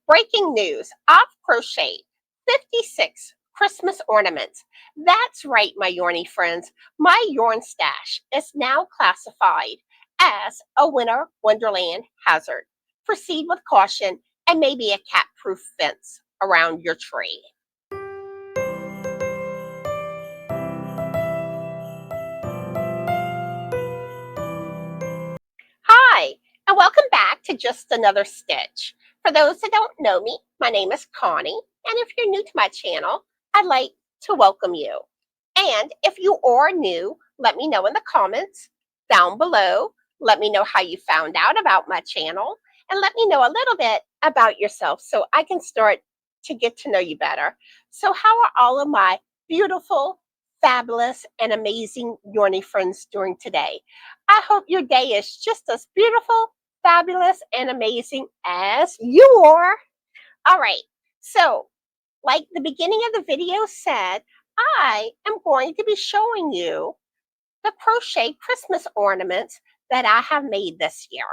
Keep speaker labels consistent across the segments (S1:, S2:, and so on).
S1: Breaking news, I've crocheted 56 Christmas ornaments. That's right, my yarny friends. My yarn stash is now classified as a winter wonderland hazard. Proceed with caution and maybe a cat-proof fence around your tree. Hi, and welcome back to Just Another Stitch. For those that don't know me, my name is Connie, and if you're new to my channel, I'd like to welcome you. And if you are new, let me know in the comments down below. Let me know how you found out about my channel, and let me know a little bit about yourself so I can start to get to know you better. So how are all of my beautiful, fabulous, and amazing yarny friends doing today? I hope your day is just as beautiful, fabulous, and amazing as you are. All right, so like the beginning of the video said, I am going to be showing you the crochet Christmas ornaments that I have made this year.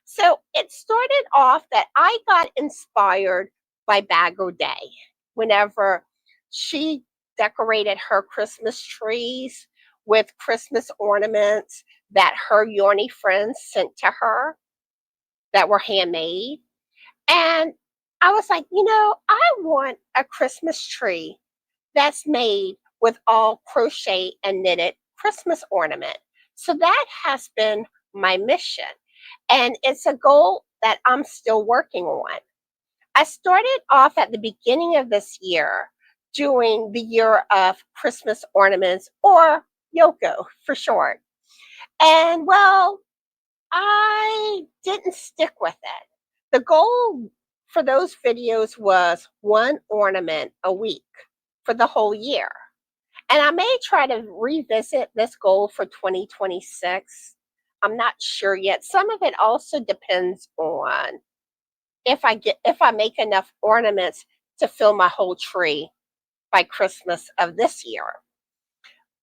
S1: So it started off that I got inspired by Bag O' Day whenever she decorated her Christmas trees with Christmas ornaments that her yarny friends sent to her that were handmade. And I was like, I want a Christmas tree that's made with all crochet and knitted Christmas ornament. So that has been my mission. And it's a goal that I'm still working on. I started off at the beginning of this year doing the year of Christmas ornaments, or Yoko for short. And well, I didn't stick with it. The goal for those videos was one ornament a week for the whole year. And I may try to revisit this goal for 2026. I'm not sure yet. Some of it also depends on if I make enough ornaments to fill my whole tree by Christmas of this year.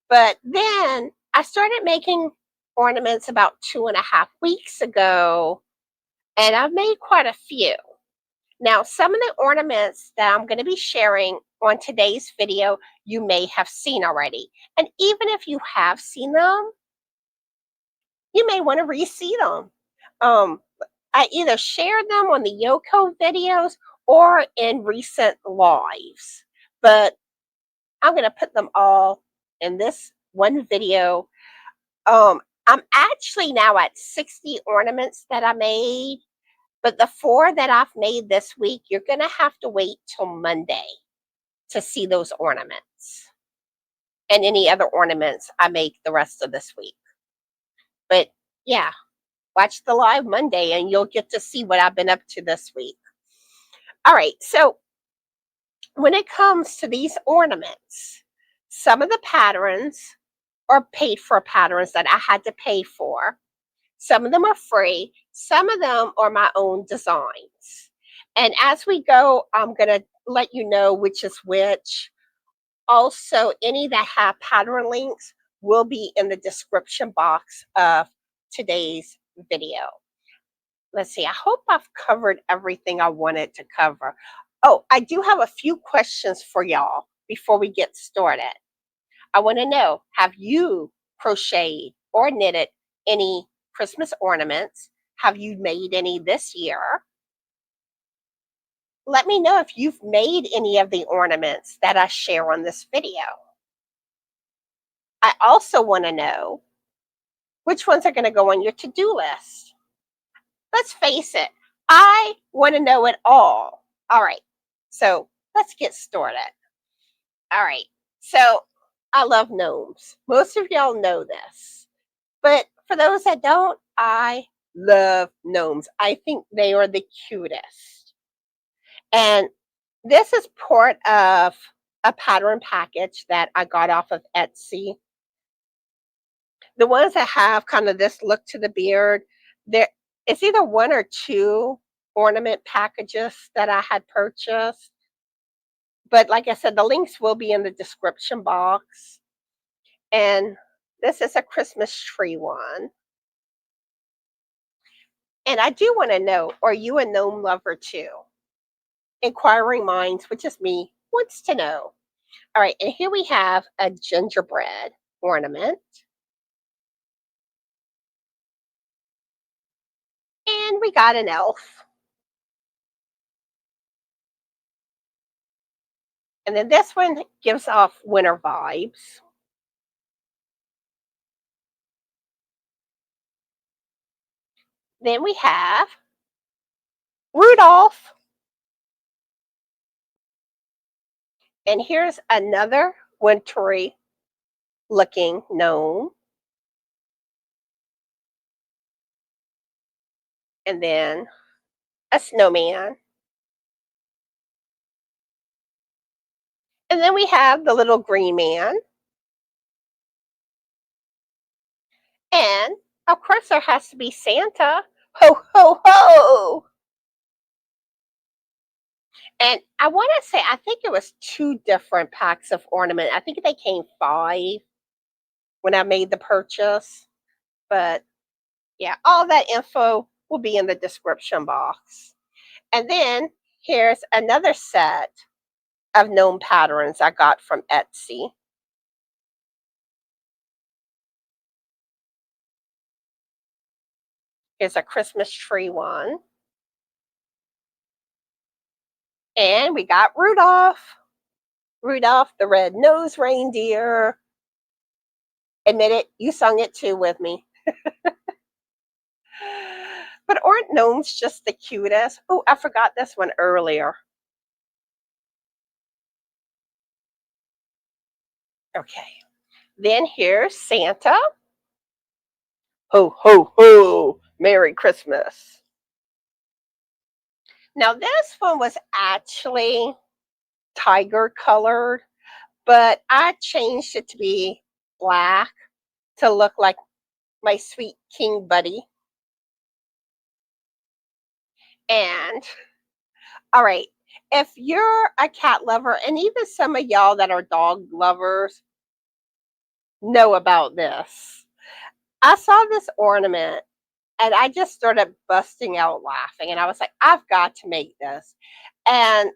S1: But then I started making ornaments about 2.5 weeks ago, and I've made quite a few. Now, some of the ornaments that I'm going to be sharing on today's video, you may have seen already. And even if you have seen them, you may want to re-see them. I either shared them on the Yoko videos or in recent lives, but I'm going to put them all in this one video. I'm actually now at 60 ornaments that I made, but the 4 that I've made this week, you're going to have to wait till Monday to see those ornaments and any other ornaments I make the rest of this week. But yeah, watch the live Monday and you'll get to see what I've been up to this week. All right, so when it comes to these ornaments, some of the patterns are paid for patterns that I had to pay for. Some of them are free. Some of them are my own designs. And as we go, I'm going to let you know which is which. Also, any that have pattern links will be in the description box of today's video. Let's see. I hope I've covered everything I wanted to cover. Oh, I do have a few questions for y'all before we get started. I want to know, have you crocheted or knitted any Christmas ornaments? Have you made any this year? Let me know if you've made any of the ornaments that I share on this video. I also want to know which ones are going to go on your to-do list. Let's face it, I want to know it all. All right, so let's get started. All right, so I love gnomes. Most of y'all know this, but for those that don't, I love gnomes. I think they are the cutest. And this is part of a pattern package that I got off of Etsy. The ones that have kind of this look to the beard, it's either 1 or 2 ornament packages that I had purchased. But like I said, the links will be in the description box. And this is a Christmas tree one. And I do want to know, are you a gnome lover too? inquiring minds, which is me, wants to know. All right, and here we have a gingerbread ornament. And we got an elf. And then this one gives off winter vibes. Then we have Rudolph. And here's another wintry looking gnome. And then a snowman. And then we have the little green man. And of course, there has to be Santa. Ho, ho, ho. And I want to say, I think it was 2 different packs of ornament. I think they came 5 when I made the purchase. But yeah, all that info will be in the description box. And then here's another set of gnome patterns I got from Etsy. Here's a Christmas tree one. And we got Rudolph. Rudolph the red-nosed reindeer. Admit it, you sung it too with me. But aren't gnomes just the cutest? Oh, I forgot this one earlier. Okay. Then here's Santa. Ho, ho, ho. Merry Christmas. Now, this one was actually tiger colored, but I changed it to be black to look like my sweet king buddy. And all right, if you're a cat lover, and even some of y'all that are dog lovers know about this. I saw this ornament and I just started busting out laughing. And I was like, I've got to make this. And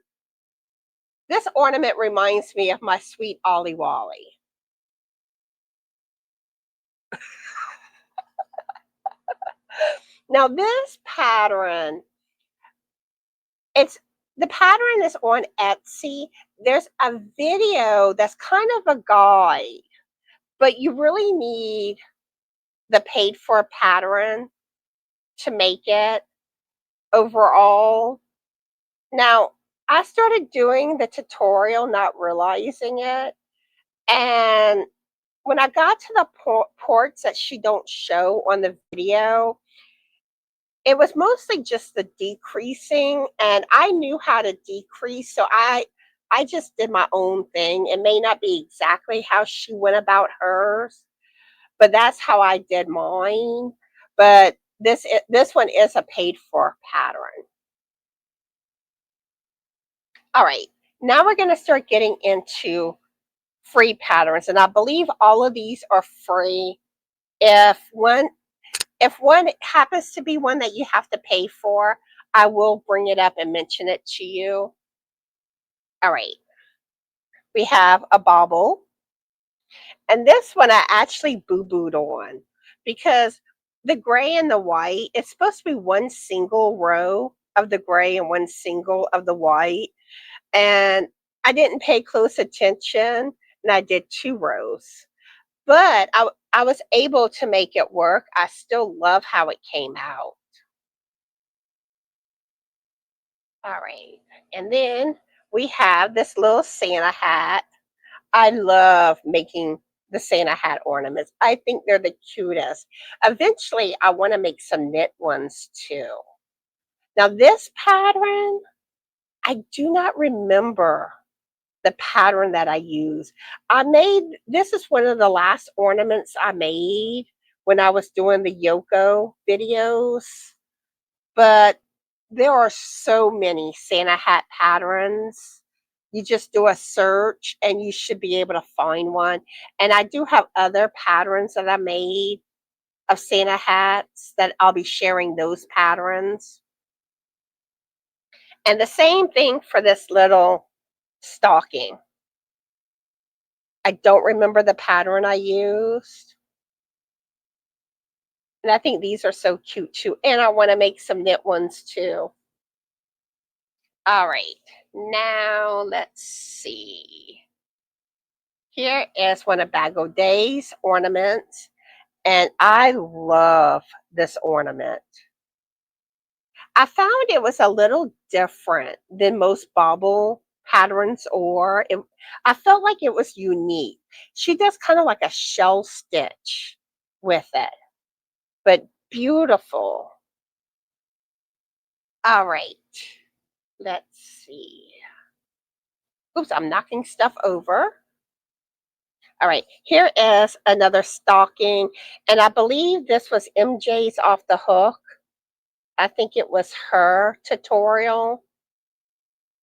S1: this ornament reminds me of my sweet Ollie Wally. Now, this pattern, the pattern is on Etsy. There's a video that's kind of a guide, but you really need the paid for pattern to make it overall. Now, I started doing the tutorial, not realizing it. And when I got to the ports that she don't show on the video, it was mostly just the decreasing, and I knew how to decrease, so I just did my own thing. It may not be exactly how she went about hers, but that's how I did mine. But this one is a paid for pattern. All right, now we're going to start getting into free patterns, and I believe all of these are free. If one happens to be one that you have to pay for, I will bring it up and mention it to you. All right, we have a bauble, and this one I actually boo-booed on because the gray and the white, it's supposed to be one single row of the gray and one single of the white, and I didn't pay close attention, and I did 2 rows. But I was able to make it work. I still love how it came out. All right. And then we have this little Santa hat. I love making the Santa hat ornaments. I think they're the cutest. Eventually, I want to make some knit ones too. Now, this pattern, I do not remember the pattern that I use. This is one of the last ornaments I made when I was doing the Yoko videos, but there are so many Santa hat patterns. You just do a search and you should be able to find one. And I do have other patterns that I made of Santa hats that I'll be sharing those patterns. And the same thing for this little stocking. I don't remember the pattern I used. And I think these are so cute too. And I want to make some knit ones too. All right, now let's see. Here is one of Bag O' Day's ornaments. And I love this ornament. I found it was a little different than most bauble patterns, or I felt like it was unique. She does kind of like a shell stitch with it, but beautiful. All right, let's see. Oops, I'm knocking stuff over. All right, here is another stocking, and I believe this was MJ's Off the Hook. I think it was her tutorial,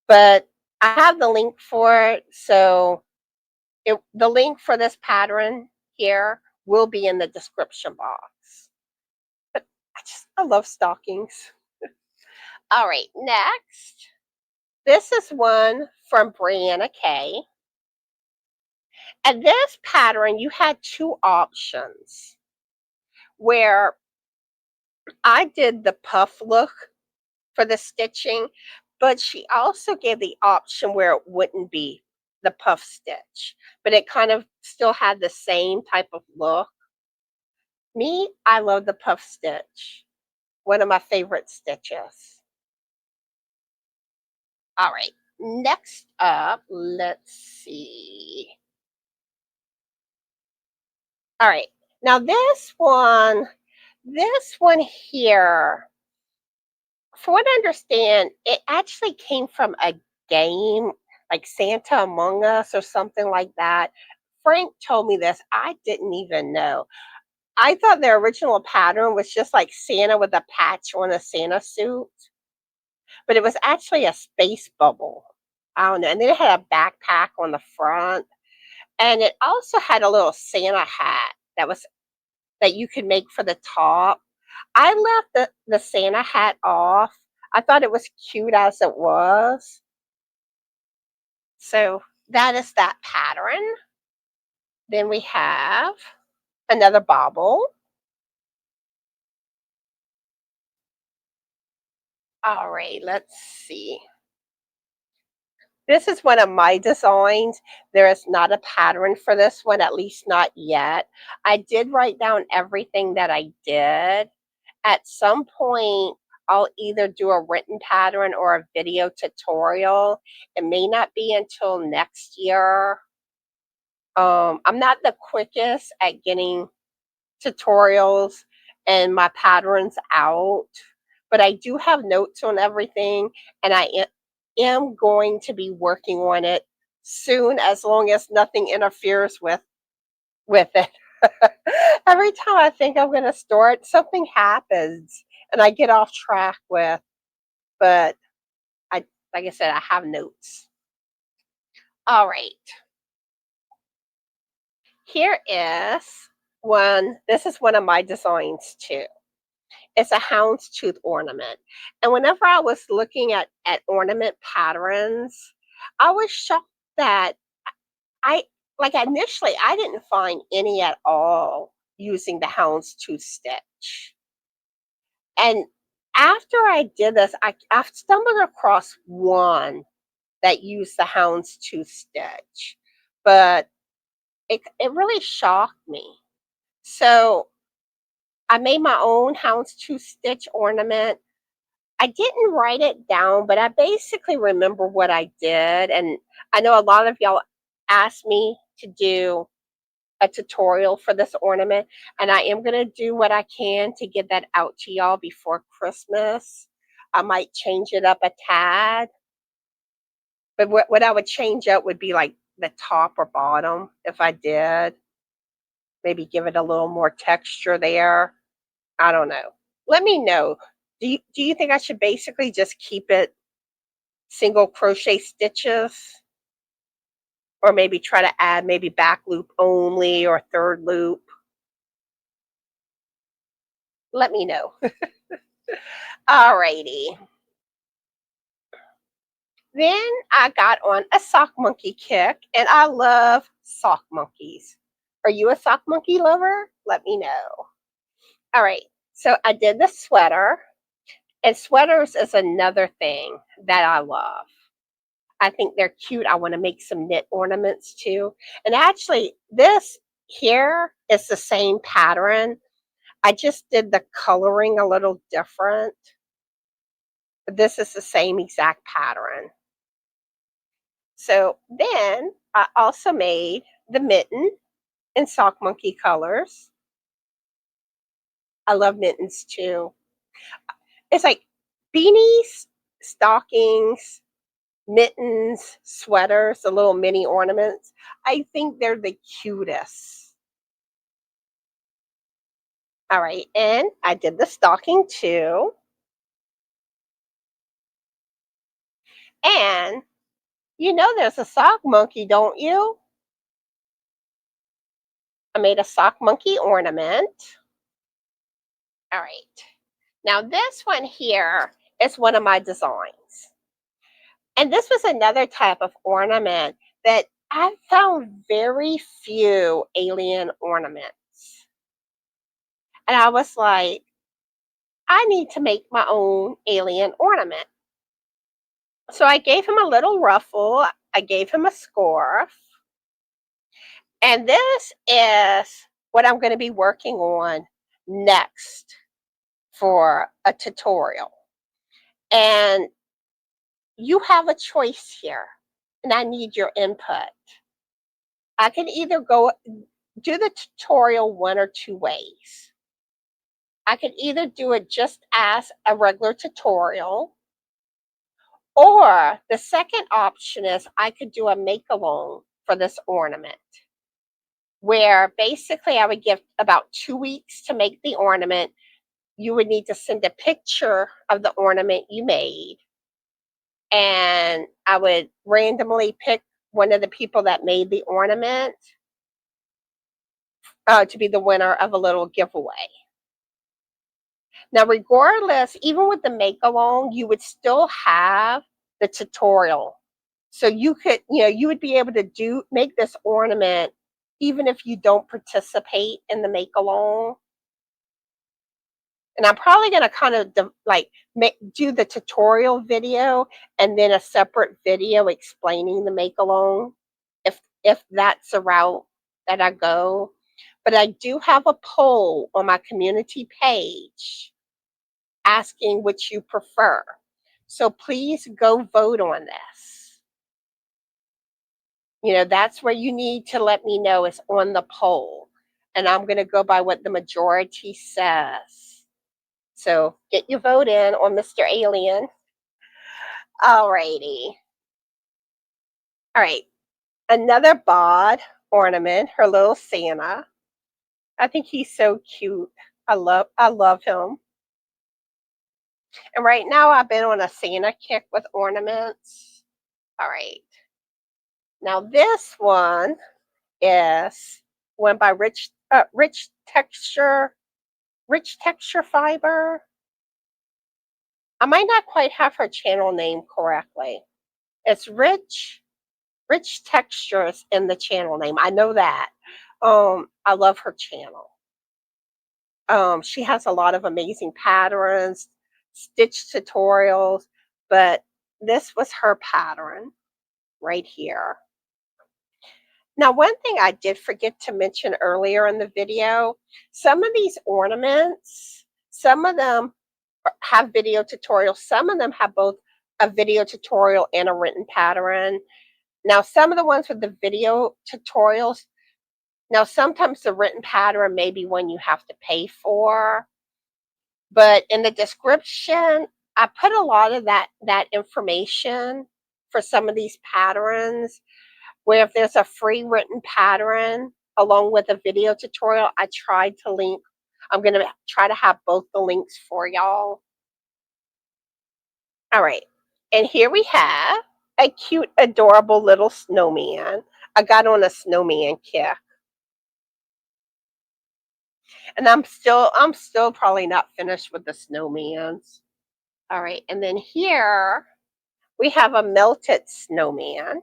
S1: but I have the link for it. So the link for this pattern here will be in the description box. But I love stockings. All right, next. This is one from Brianna K. And this pattern, you had two options where I did the puff look for the stitching, but she also gave the option where it wouldn't be the puff stitch, but it kind of still had the same type of look. Me, I love the puff stitch. One of my favorite stitches. All right, next up, let's see. All right, now this one here, for what I understand, it actually came from a game like Santa Among Us or something like that. Frank told me this. I didn't even know. I thought the original pattern was just like Santa with a patch on a Santa suit, but it was actually a space bubble. I don't know. And then it had a backpack on the front, and it also had a little Santa hat that you could make for the top. I left the Santa hat off. I thought it was cute as it was. So that is that pattern. Then we have another bauble. All right, let's see. This is one of my designs. There is not a pattern for this one, at least not yet. I did write down everything that I did. At some point, I'll either do a written pattern or a video tutorial. It may not be until next year. I'm not the quickest at getting tutorials and my patterns out, but I do have notes on everything, and I am going to be working on it soon, as long as nothing interferes with it. Every time I think I'm going to start, something happens and I get off track with, but like I said, I have notes. All right. Here is one. This is one of my designs too. It's a houndstooth ornament. And whenever I was looking at ornament patterns, I was shocked that initially I didn't find any at all using the houndstooth stitch. And after I did this, I stumbled across one that used the houndstooth stitch, but it really shocked me. So I made my own houndstooth stitch ornament. I didn't write it down, but I basically remember what I did. And I know a lot of y'all asked me to do a tutorial for this ornament, and I am going to do what I can to get that out to y'all before Christmas. I might change it up a tad, but what I would change up would be like the top or bottom if I did. Maybe give it a little more texture there. I don't know. Let me know. Do you think I should basically just keep it single crochet stitches, or maybe try to add maybe back loop only or third loop? Let me know. Alrighty. Then I got on a sock monkey kick, and I love sock monkeys. Are you a sock monkey lover? Let me know. All right, so I did the sweater, and sweaters is another thing that I love. I think they're cute. I want to make some knit ornaments too. And actually, this here is the same pattern. I just did the coloring a little different. But this is the same exact pattern. So then I also made the mitten in sock monkey colors. I love mittens too. It's like beanies, stockings, mittens, sweaters, the little mini ornaments. I think they're the cutest. All right, and I did the stocking too. And you know there's a sock monkey, don't you? I made a sock monkey ornament. All right. Now this one here is one of my designs. And this was another type of ornament that I found very few alien ornaments. And I was like, I need to make my own alien ornament. So I gave him a little ruffle. I gave him a scarf. And this is what I'm going to be working on next for a tutorial. And you have a choice here, and I need your input. I can either go do the tutorial one or two ways. I could either do it just as a regular tutorial, or the second option is I could do a make-along for this ornament, where basically I would give about 2 weeks to make the ornament. You would need to send a picture of the ornament you made, and I would randomly pick one of the people that made the ornament to be the winner of a little giveaway. Now, regardless, even with the make along, you would still have the tutorial. So you could, you would be able to make this ornament even if you don't participate in the make along. And I'm probably going to kind of do the tutorial video and then a separate video explaining the make along if that's the route that I go. But I do have a poll on my community page asking which you prefer. So please go vote on this. That's where you need to let me know is on the poll. And I'm going to go by what the majority says. So get your vote in on Mr. Alien. All righty. All right. Another bod ornament, her little Santa. I think he's so cute. I love him. And right now I've been on a Santa kick with ornaments. All right. Now this one is one by Rich Texture Fiber. I might not quite have her channel name correctly. It's Rich Textures in the channel name. I know that. I love her channel. She has a lot of amazing patterns, stitch tutorials, but this was her pattern right here. Now, one thing I did forget to mention earlier in the video, some of these ornaments, some of them have video tutorials, some of them have both a video tutorial and a written pattern. Now, some of the ones with the video tutorials, now sometimes the written pattern may be one you have to pay for, but in the description, I put a lot of that information for some of these patterns, where if there's a free written pattern along with a video tutorial, I tried to link. I'm going to try to have both the links for y'all. All right. And here we have a cute, adorable little snowman. I got on a snowman kick. And I'm still probably not finished with the snowmans. All right. And then here we have a melted snowman.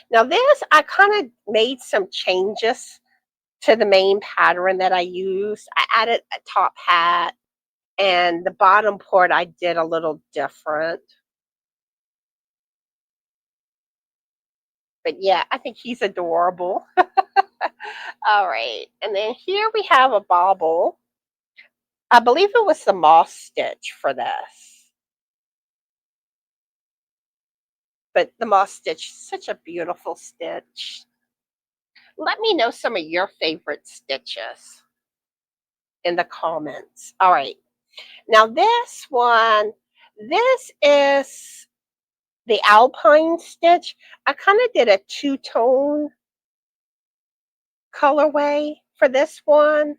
S1: Now this, I kind of made some changes to the main pattern that I used. I added a top hat, and the bottom part I did a little different. But yeah, I think he's adorable. All right, and then here we have a bauble. I believe it was the moss stitch for this. But the moss stitch, such a beautiful stitch. Let me know some of your favorite stitches in the comments. All right, now this one, this is the alpine stitch. I kind of did a two-tone colorway for this one.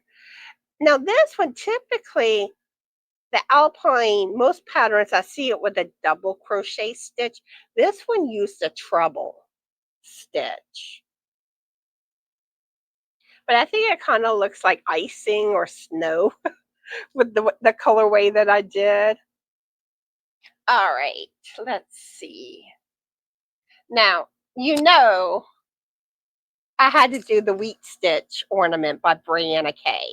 S1: Now this one, typically the alpine, most patterns I see it with a double crochet stitch. This one used a treble stitch. But I think it kind of looks like icing or snow with the colorway that I did. All right, let's see. Now, you know, I had to do the wheat stitch ornament by Brianna Kay.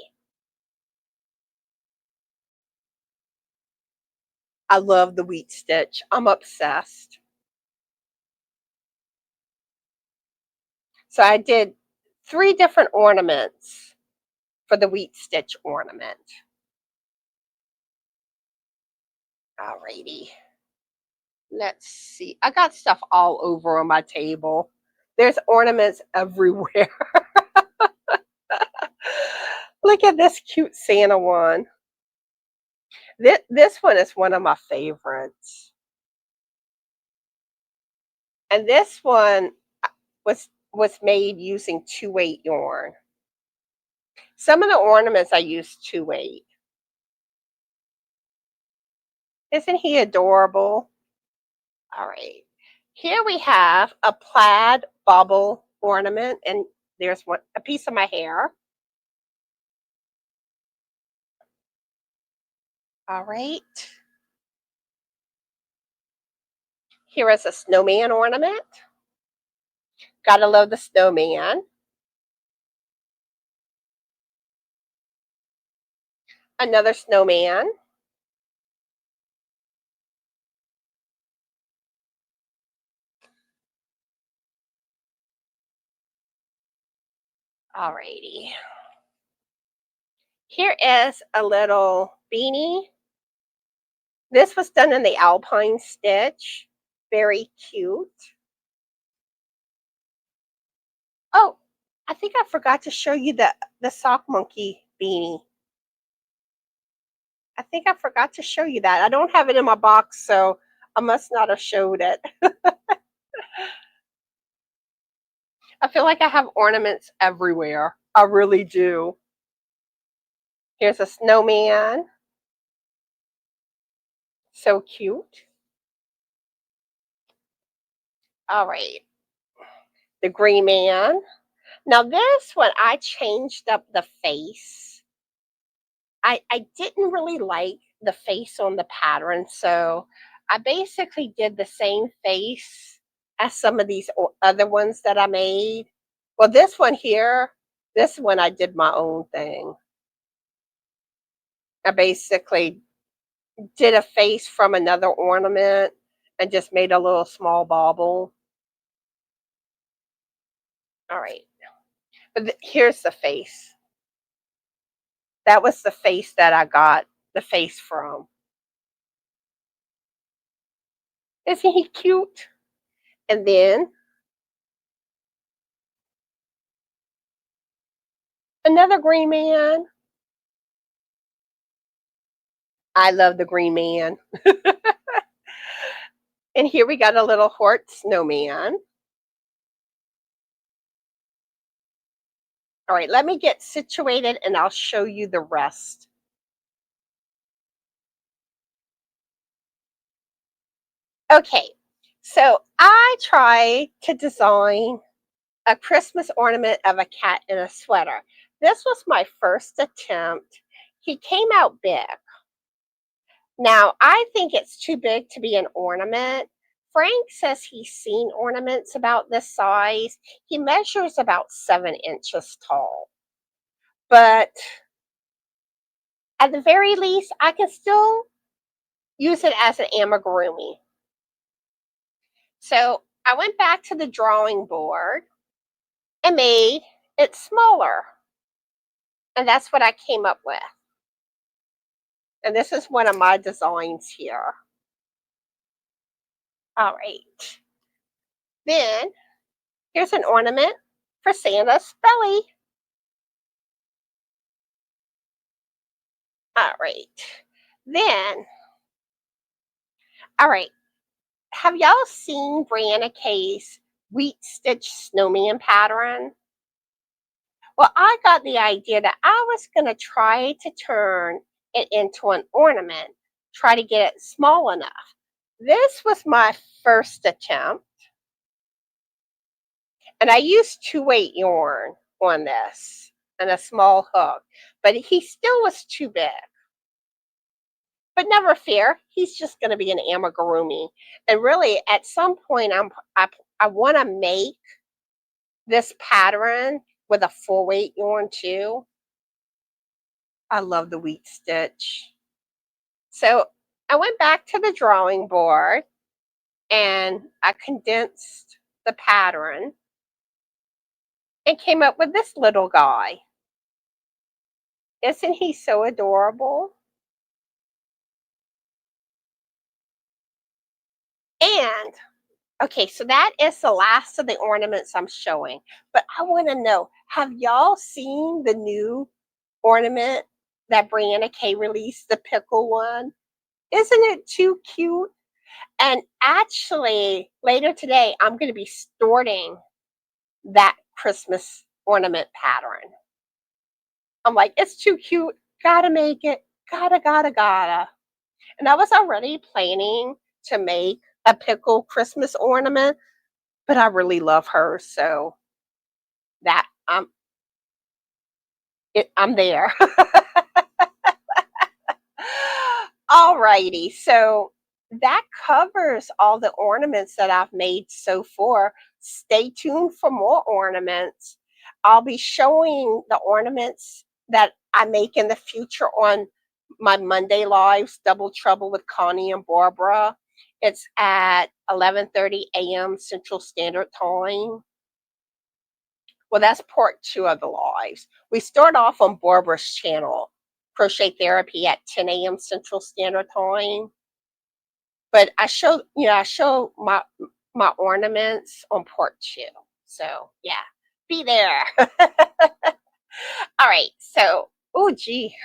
S1: I love the wheat stitch. I'm obsessed. So I did 3 different ornaments for the wheat stitch ornament. Alrighty. Let's see. I got stuff all over on my table. There's ornaments everywhere. Look at this cute Santa one. This one is one of my favorites. And this one was made using 2/8 yarn. Some of the ornaments I used 2/8. Isn't he adorable? All right. Here we have a plaid bauble ornament, and there's a piece of my hair. All right. Here is a snowman ornament. Gotta love the snowman. Another snowman. Alrighty. Here is a little beanie. This was done in the alpine stitch. Very cute. Oh, I think I forgot to show you the sock monkey beanie. I think I forgot to show you that. I don't have it in my box, so I must not have showed it. I feel like I have ornaments everywhere. I really do. Here's a snowman. So cute. All right. The green man. Now this one, I changed up the face. I didn't really like the face on the pattern, so I basically did the same face as some of these other ones that I made. Well, this one here, this one I did my own thing. I basically did a face from another ornament and just made a little small bauble. All right, but here's the face. That was the face that I got the face from. Isn't he cute? And then another green man. I love the green man. And here we got a little Hort snowman. All right, let me get situated and I'll show you the rest. Okay, so I tried to design a Christmas ornament of a cat in a sweater. This was my first attempt. He came out big. Now, I think it's too big to be an ornament. Frank says he's seen ornaments about this size. He measures about 7 inches tall. But at the very least, I can still use it as an amigurumi. So I went back to the drawing board and made it smaller. And that's what I came up with. And this is one of my designs here. All right. Then here's an ornament for Santa's belly. All right. Then, all right. Have y'all seen Brianna Kay's wheat stitch snowman pattern? Well, I got the idea that I was going to try to turn it into an ornament, try to get it small enough. This was my first attempt. And I used 2/8 yarn on this and a small hook, but he still was too big. But never fear, he's just going to be an amigurumi. And really, at some point, I want to make this pattern with a full weight yarn too. I love the wheat stitch. So I went back to the drawing board and I condensed the pattern and came up with this little guy. Isn't he so adorable? And okay, so that is the last of the ornaments I'm showing. But I want to know, have y'all seen the new ornament that Brianna Kay released, the pickle one? Isn't it too cute? And actually, later today, I'm going to be sorting that Christmas ornament pattern. I'm like, it's too cute. Gotta make it. Gotta. And I was already planning to make a pickle Christmas ornament, but I really love her, so that I'm there. Alrighty, so that covers all the ornaments that I've made so far. Stay tuned for more ornaments. I'll be showing the ornaments that I make in the future on my Monday lives, Double Trouble with Connie and Barbara. It's at 11:30 a.m. Central Standard Time. Well, that's part 2 of the lives. We start off on Barbara's channel, Crochet Therapy, at 10 a.m. Central Standard Time. But I show my ornaments on part 2. So yeah, be there. All right. So, oh gee.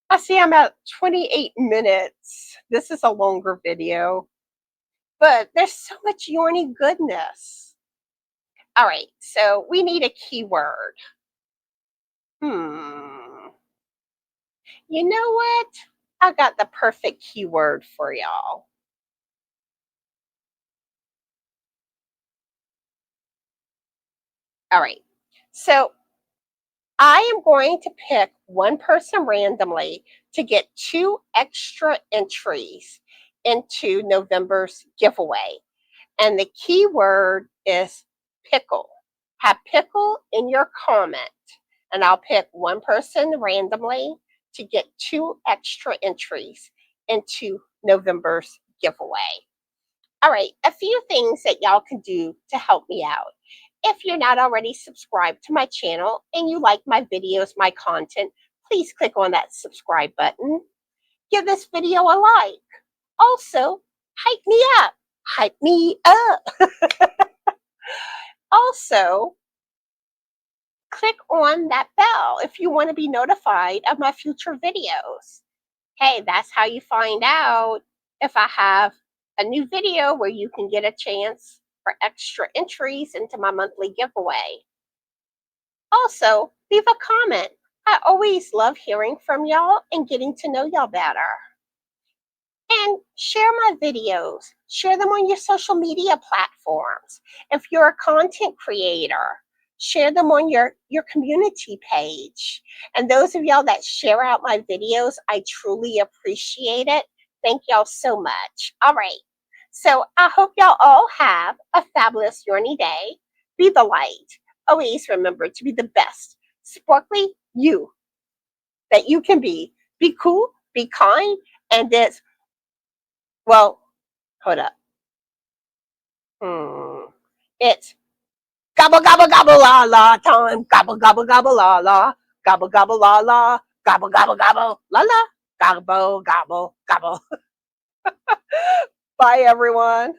S1: I see I'm at 28 minutes. This is a longer video, but there's so much yarny goodness. All right, so we need a keyword. You know what? I got the perfect keyword for y'all. All right, so I am going to pick one person randomly to get 2 extra entries into November's giveaway. And the keyword is pickle. Have pickle in your comment. And I'll pick one person randomly to get 2 extra entries into November's giveaway. All right, a few things that y'all can do to help me out. If you're not already subscribed to my channel and you like my videos, my content, please click on that subscribe button. Give this video a like. Also, hype me up. Hype me up. Also, click on that bell if you want to be notified of my future videos. Hey, that's how you find out if I have a new video where you can get a chance for extra entries into my monthly giveaway. Also, leave a comment. I always love hearing from y'all and getting to know y'all better. And share my videos. Share them on your social media platforms. If you're a content creator, share them on your community page. And those of y'all that share out my videos, I truly appreciate it. Thank y'all so much. All right. So I hope y'all all have a fabulous Yorny day. Be the light. Always remember to be the best, sparkly you that you can be. Be cool, be kind, and it's, well, hold up. It's gobble, gobble, gobble, la, la, time. Gobble, gobble, gobble, la, la. Gobble, gobble, la, la. Gobble, gobble, gobble, la, la. Gobble, gobble, gobble. Bye, everyone.